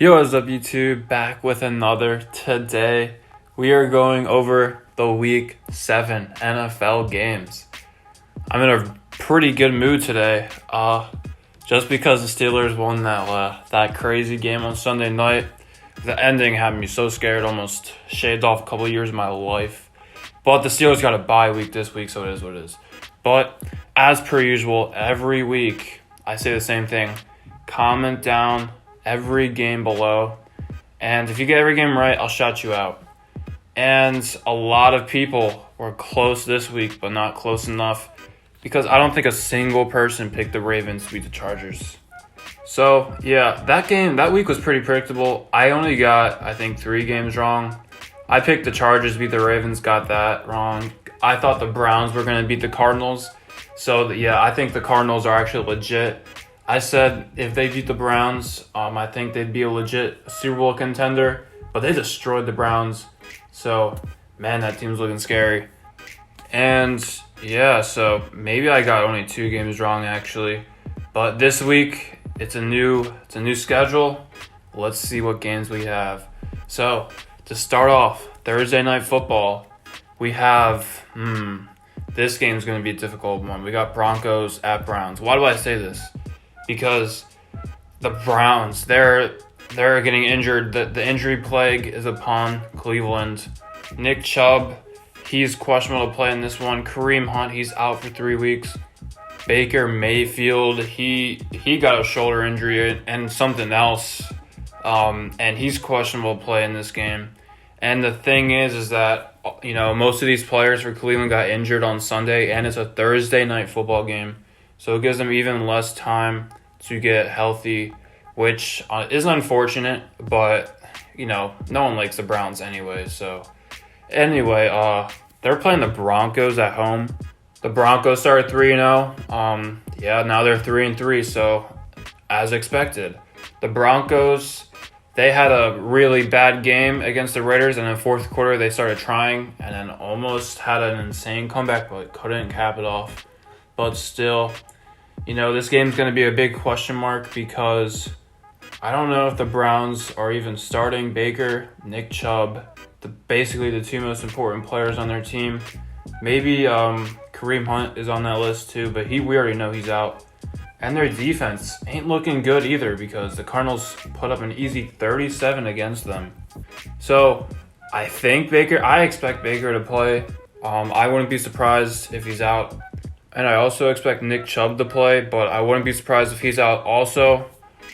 Yo, what's up, YouTube? Back with another. Today, we are going over the Week 7 NFL games. I'm in a pretty good mood today, just because the Steelers won that crazy game on Sunday night. The ending had me so scared, almost shaved off a couple of years of my life. But the Steelers got a bye week this week, so it is what it is. But as per usual, every week I say the same thing. Comment down every game below, and if you get every game right, I'll shout you out. And a lot of people were close this week, but not close enough, because I don't think a single person picked the Ravens to beat the Chargers. So yeah, that week was pretty predictable. I only got, I think, 3 games wrong. I picked the Chargers to beat the Ravens, got that wrong. I thought the Browns were going to beat the Cardinals. So yeah, I think the Cardinals are actually legit. I said if they beat the Browns, I think they'd be a legit Super Bowl contender. But they destroyed the Browns. So, man, that team's looking scary. And, yeah, so maybe I got only 2 games wrong, actually. But this week, it's a new schedule. Let's see what games we have. So, to start off, Thursday Night Football, we have, this game's going to be a difficult one. We got Broncos at Browns. Why do I say this? Because the Browns, they're getting injured. The injury plague is upon Cleveland. Nick Chubb, he's questionable to play in this one. Kareem Hunt, he's out for 3 weeks. Baker Mayfield, he got a shoulder injury and something else, and he's questionable to play in this game. And the thing is that, most of these players for Cleveland got injured on Sunday, and it's a Thursday night football game. So it gives them even less time to get healthy, which is unfortunate, but, no one likes the Browns anyway. So, anyway, they're playing the Broncos at home. The Broncos started 3-0. Now they're 3-3, so as expected. The Broncos, they had a really bad game against the Raiders, and in the fourth quarter they started trying and then almost had an insane comeback, but couldn't cap it off. But still, this game's going to be a big question mark because I don't know if the Browns are even starting Baker, Nick Chubb, basically the 2 most important players on their team. Maybe Kareem Hunt is on that list too, but we already know he's out. And their defense ain't looking good either because the Cardinals put up an easy 37 against them. So I expect Baker to play. I wouldn't be surprised if he's out. And I also expect Nick Chubb to play, but I wouldn't be surprised if he's out also.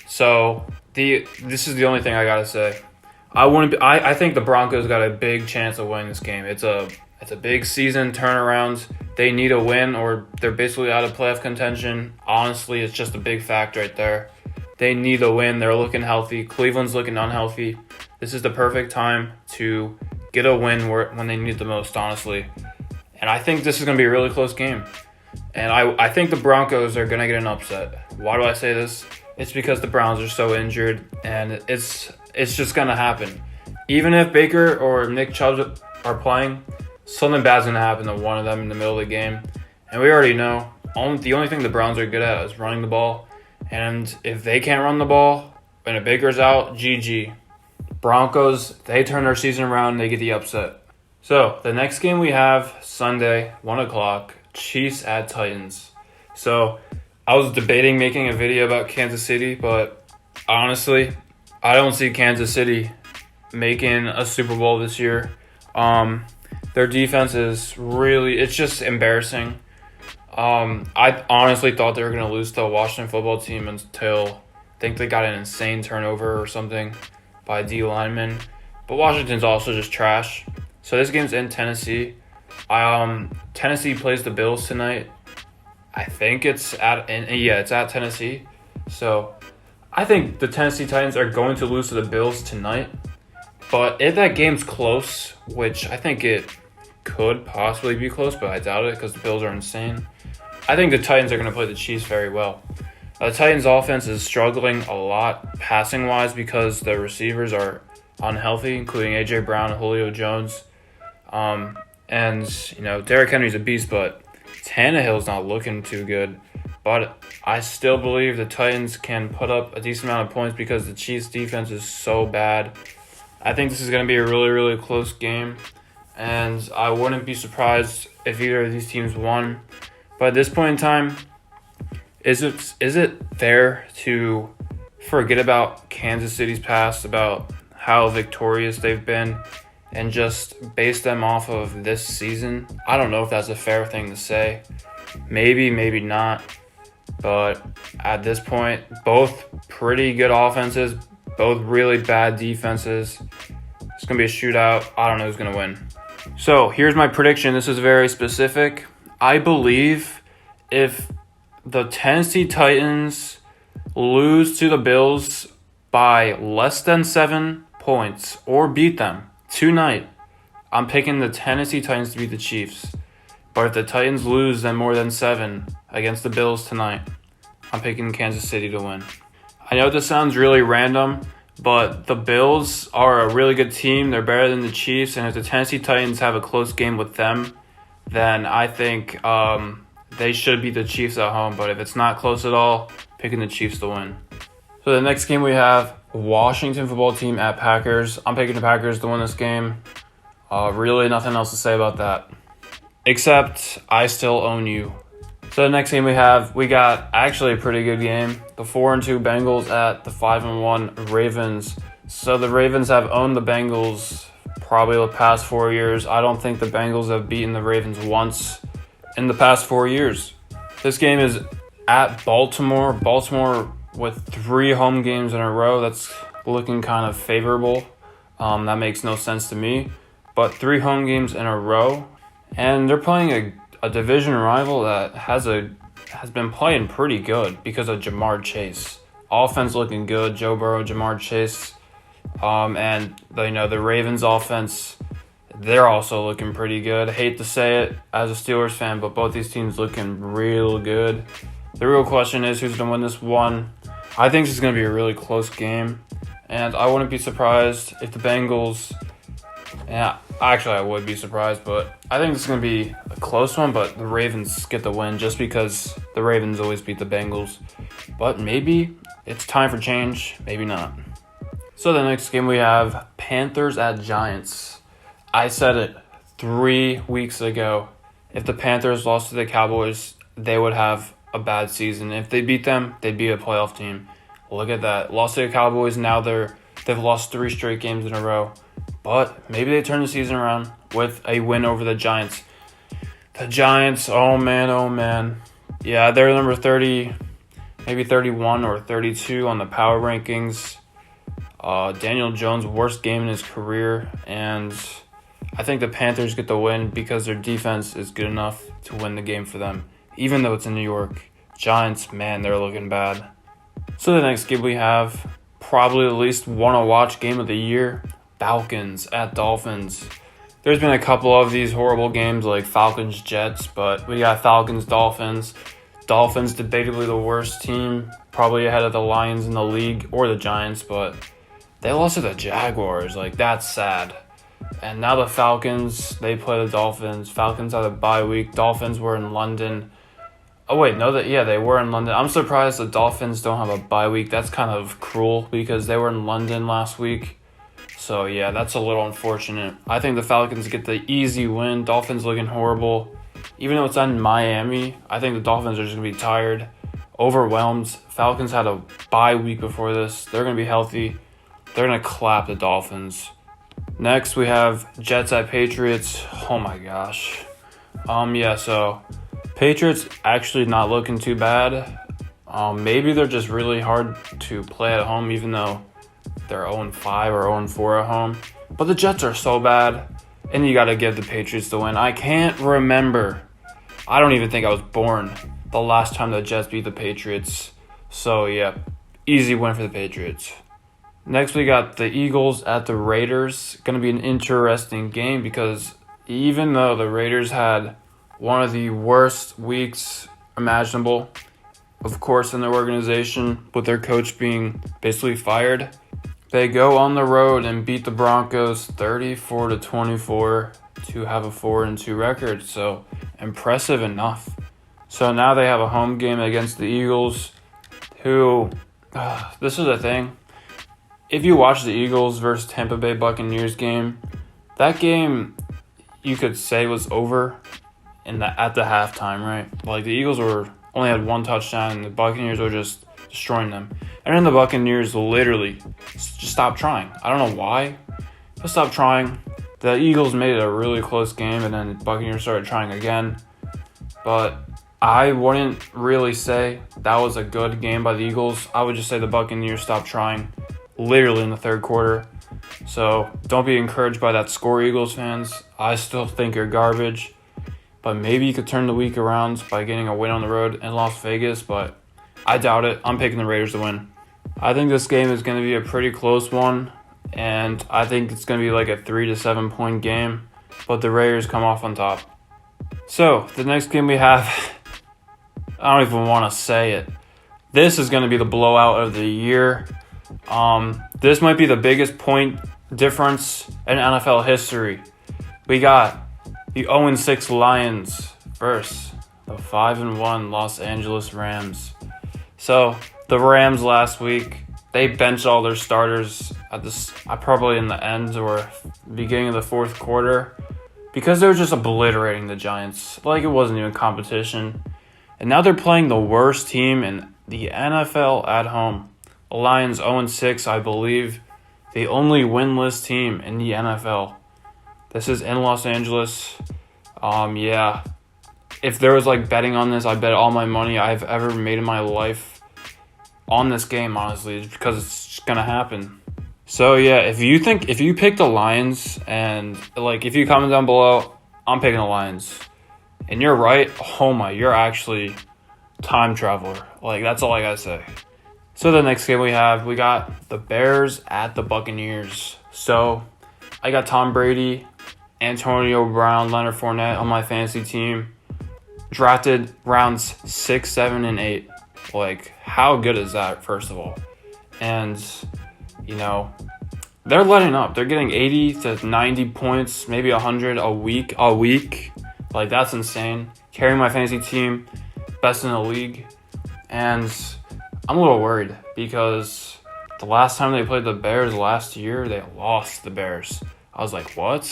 So this is the only thing I gotta say. I think the Broncos got a big chance of winning this game. It's a big season turnaround. They need a win or they're basically out of playoff contention. Honestly, it's just a big fact right there. They need a win. They're looking healthy. Cleveland's looking unhealthy. This is the perfect time to get a win when they need it the most, honestly. And I think this is going to be a really close game. And I think the Broncos are going to get an upset. Why do I say this? It's because the Browns are so injured, and it's just going to happen. Even if Baker or Nick Chubb are playing, something bad's going to happen to one of them in the middle of the game. And we already know the only thing the Browns are good at is running the ball. And if they can't run the ball, and if Baker's out, GG. Broncos, they turn their season around and they get the upset. So the next game we have, Sunday, 1 o'clock, Chiefs at Titans. So I was debating making a video about Kansas City, but honestly, I don't see Kansas City making a Super Bowl this year. Their defense is it's just embarrassing. I honestly thought they were going to lose to a Washington football team until I think they got an insane turnover or something by D lineman. But Washington's also just trash. So this game's in Tennessee. Tennessee plays the Bills tonight. I think it's at Tennessee. So I think the Tennessee Titans are going to lose to the Bills tonight. But if that game's close, which I think it could possibly be close, but I doubt it because the Bills are insane, I think the Titans are going to play the Chiefs very well. The Titans' offense is struggling a lot passing-wise because the receivers are unhealthy, including A.J. Brown and Julio Jones. And Derrick Henry's a beast, but Tannehill's not looking too good. But I still believe the Titans can put up a decent amount of points because the Chiefs' defense is so bad. I think this is going to be a really, really close game. And I wouldn't be surprised if either of these teams won. But at this point in time, is it fair to forget about Kansas City's past, about how victorious they've been, and just base them off of this season? I don't know if that's a fair thing to say. Maybe, maybe not. But at this point, both pretty good offenses, both really bad defenses. It's going to be a shootout. I don't know who's going to win. So here's my prediction. This is very specific. I believe if the Tennessee Titans lose to the Bills by less than 7 points or beat them tonight, I'm picking the Tennessee Titans to beat the Chiefs. But if the Titans lose then more than 7 against the Bills tonight, I'm picking Kansas City to win. I know this sounds really random, but the Bills are a really good team. They're better than the Chiefs, and if the Tennessee Titans have a close game with them, then I think they should beat the Chiefs at home. But if it's not close at all, picking the Chiefs to win. So the next game we have Washington football team at Packers. I'm picking the Packers to win this game. Really nothing else to say about that. Except I still own you. So the next game we got actually a pretty good game. The 4-2 Bengals at the 5-1 Ravens. So the Ravens have owned the Bengals probably the past 4 years. I don't think the Bengals have beaten the Ravens once in the past 4 years. This game is at Baltimore. Baltimore with 3 home games in a row. That's looking kind of favorable. That makes no sense to me. But 3 home games in a row. And they're playing a division rival that has been playing pretty good because of Jamar Chase. Offense looking good. Joe Burrow, Jamar Chase. And the Ravens offense, they're also looking pretty good. I hate to say it as a Steelers fan, but both these teams looking real good. The real question is who's going to win this one. I think this is going to be a really close game. And I wouldn't be surprised if the Bengals... Yeah, actually I would be surprised, but I think it's going to be a close one, but the Ravens get the win just because the Ravens always beat the Bengals. But maybe it's time for change, maybe not. So the next game we have Panthers at Giants. I said it 3 weeks ago. If the Panthers lost to the Cowboys, they would have a bad season. If they beat them, they'd be a playoff team. Look at that. Lost to the Cowboys, now they've lost 3 straight games in a row. But maybe they turn the season around with a win over the Giants. The Giants, oh man. Yeah, they're number 30, maybe 31 or 32 on the power rankings. Daniel Jones' worst game in his career. And I think the Panthers get the win because their defense is good enough to win the game for them. Even though it's in New York. Giants, man, they're looking bad. So the next game we have, probably the least want-to-watch game of the year. Falcons at Dolphins. There's been a couple of these horrible games like Falcons-Jets, but we got Falcons-Dolphins. Dolphins debatably the worst team, probably ahead of the Lions in the league or the Giants, but they lost to the Jaguars. Like, that's sad. And now the Falcons, they play the Dolphins. Falcons had a bye week. Dolphins were in London. Oh, wait, no, they were in London. I'm surprised the Dolphins don't have a bye week. That's kind of cruel because they were in London last week. So, yeah, that's a little unfortunate. I think the Falcons get the easy win. Dolphins looking horrible. Even though it's in Miami, I think the Dolphins are just going to be tired, overwhelmed. Falcons had a bye week before this. They're going to be healthy. They're going to clap the Dolphins. Next, we have Jets at Patriots. Oh, my gosh. So Patriots actually not looking too bad. Maybe they're just really hard to play at home, even though they're 0-5 or 0-4 at home. But the Jets are so bad, and you got to give the Patriots the win. I can't remember. I don't even think I was born the last time the Jets beat the Patriots. So, yeah, easy win for the Patriots. Next, we got the Eagles at the Raiders. Going to be an interesting game because even though the Raiders had one of the worst weeks imaginable, of course, in their organization, with their coach being basically fired, they go on the road and beat the Broncos 34-24 to have a 4-2 record. So impressive enough. So now they have a home game against the Eagles, who, this is the thing. If you watch the Eagles versus Tampa Bay Buccaneers game, that game you could say was over at the halftime, right? Like the Eagles only had one touchdown and the Buccaneers were just destroying them. And then the Buccaneers literally just stopped trying. I don't know why. Just stopped trying. The Eagles made it a really close game and then the Buccaneers started trying again. But I wouldn't really say that was a good game by the Eagles. I would just say the Buccaneers stopped trying literally in the third quarter. So don't be encouraged by that score, Eagles fans. I still think you're garbage. But maybe you could turn the week around by getting a win on the road in Las Vegas. But I doubt it. I'm picking the Raiders to win. I think this game is going to be a pretty close one. And I think it's going to be like a 3 to 7 point game. But the Raiders come off on top. So the next game we have, I don't even want to say it. This is going to be the blowout of the year. This might be the biggest point difference in NFL history. We got the 0-6 Lions versus the 5-1 Los Angeles Rams. So the Rams last week, they benched all their starters at this, probably in the end or beginning of the fourth quarter, because they were just obliterating the Giants. Like it wasn't even competition. And now they're playing the worst team in the NFL at home. The Lions 0-6, I believe, the only winless team in the NFL. This is in Los Angeles. Yeah. If there was like betting on this, I bet all my money I've ever made in my life on this game, honestly, because it's just gonna happen. So yeah, if you pick the Lions and like if you comment down below, I'm picking the Lions. And you're right, you're actually time traveler. Like that's all I gotta say. So the next game we got the Bears at the Buccaneers. So I got Tom Brady, Antonio Brown, Leonard Fournette on my fantasy team. Drafted rounds 6, 7, and 8. Like, how good is that, first of all? And, they're letting up. They're getting 80 to 90 points, maybe 100 a week. Like, that's insane. Carrying my fantasy team, best in the league. And I'm a little worried because the last time they played the Bears last year, they lost the Bears. I was like, what?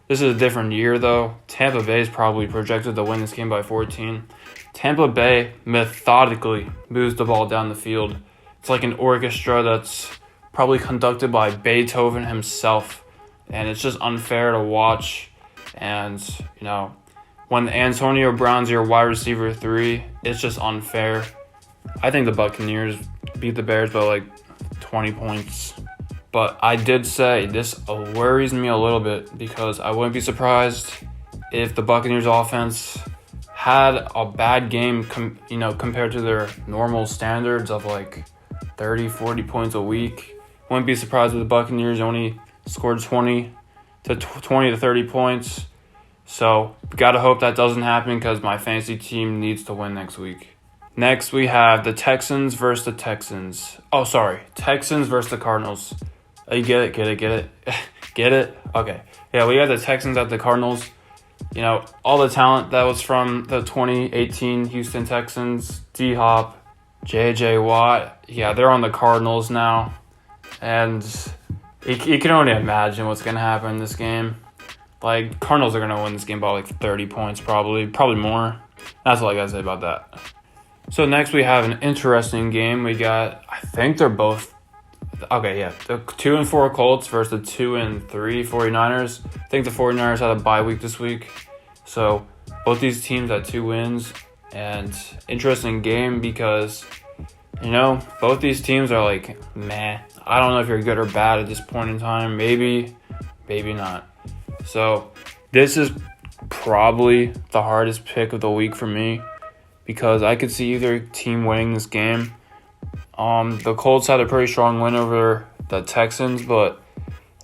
This is a different year, though. Tampa Bay is probably projected to win this game by 14. Tampa Bay methodically moves the ball down the field. It's like an orchestra that's probably conducted by Beethoven himself. And it's just unfair to watch. And, when Antonio Brown's your wide receiver 3, it's just unfair. I think the Buccaneers beat the Bears by like 20 points. But I did say this worries me a little bit because I wouldn't be surprised if the Buccaneers offense had a bad game, compared to their normal standards of like 30, 40 points a week. Wouldn't be surprised if the Buccaneers only scored 20 to 30 points. So got to hope that doesn't happen because my fantasy team needs to win next week. Next, we have the Texans versus the Texans. Oh, sorry. Texans versus the Cardinals. Oh, you get it? Get it? Okay. Yeah, we have the Texans at the Cardinals. All the talent that was from the 2018 Houston Texans. D-Hop, J.J. Watt. Yeah, they're on the Cardinals now. And you can only imagine what's going to happen in this game. Like, Cardinals are going to win this game by like 30 points probably more. That's all I got to say about that. So next we have an interesting game. We got, I think they're both, okay, yeah, the 2-4 Colts versus the 2-3 49ers. I think the 49ers had a bye week this week. So both these teams had 2 wins. And interesting game because, both these teams are like, meh. I don't know if you're good or bad at this point in time. Maybe not. So this is probably the hardest pick of the week for me, because I could see either team winning this game. The Colts had a pretty strong win over the Texans, but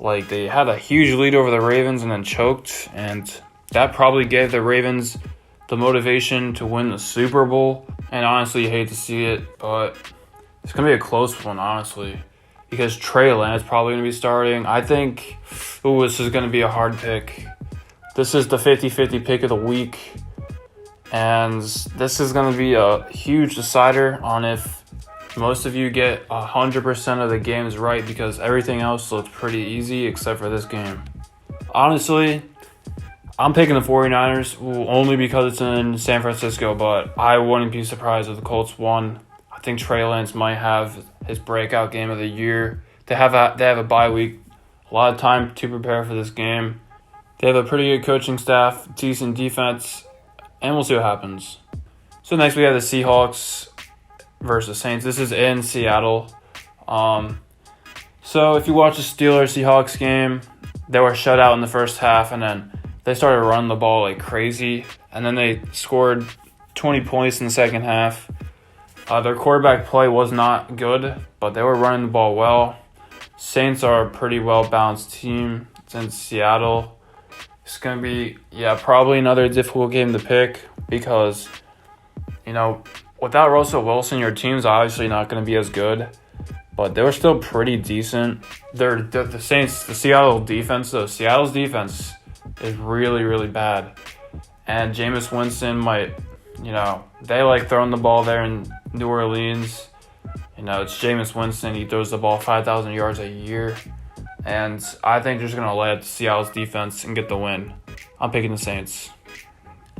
like they had a huge lead over the Ravens and then choked, and that probably gave the Ravens the motivation to win the Super Bowl. And honestly, you hate to see it, but it's going to be a close one, honestly, because Trey Lance is probably going to be starting. I think, this is going to be a hard pick. This is the 50-50 pick of the week. And this is going to be a huge decider on if most of you get 100% of the games right, because everything else looks pretty easy except for this game. Honestly, I'm picking the 49ers only because it's in San Francisco, but I wouldn't be surprised if the Colts won. I think Trey Lance might have his breakout game of the year. They have a bye week, a lot of time to prepare for this game. They have a pretty good coaching staff, decent defense, and we'll see what happens. So next we have the Seahawks versus Saints. This is in Seattle. So if you watch the Steelers-Seahawks game, they were shut out in the first half, and then they started running the ball like crazy, and then they scored 20 points in the second half. Their quarterback play was not good, but they were running the ball well. Saints are a pretty well-balanced team. It's in Seattle. It's going to be, probably another difficult game to pick because, without Russell Wilson, your team's obviously not going to be as good, but they were still pretty decent. The Saints, the Seattle defense, though, Seattle's defense is really, really bad. And Jameis Winston might, they like throwing the ball there in New Orleans. It's Jameis Winston. He throws the ball 5,000 yards a year. And I think they're just going to lay at Seattle's defense and get the win. I'm picking the Saints.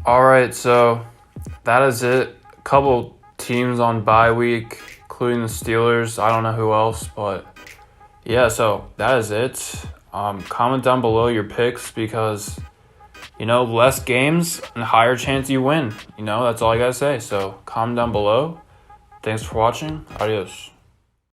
All right, so that is it. A couple teams on bye week, including the Steelers. I don't know who else, but so that is it. Comment down below your picks because, less games and higher chance you win. That's all I got to say. So comment down below. Thanks for watching. Adios.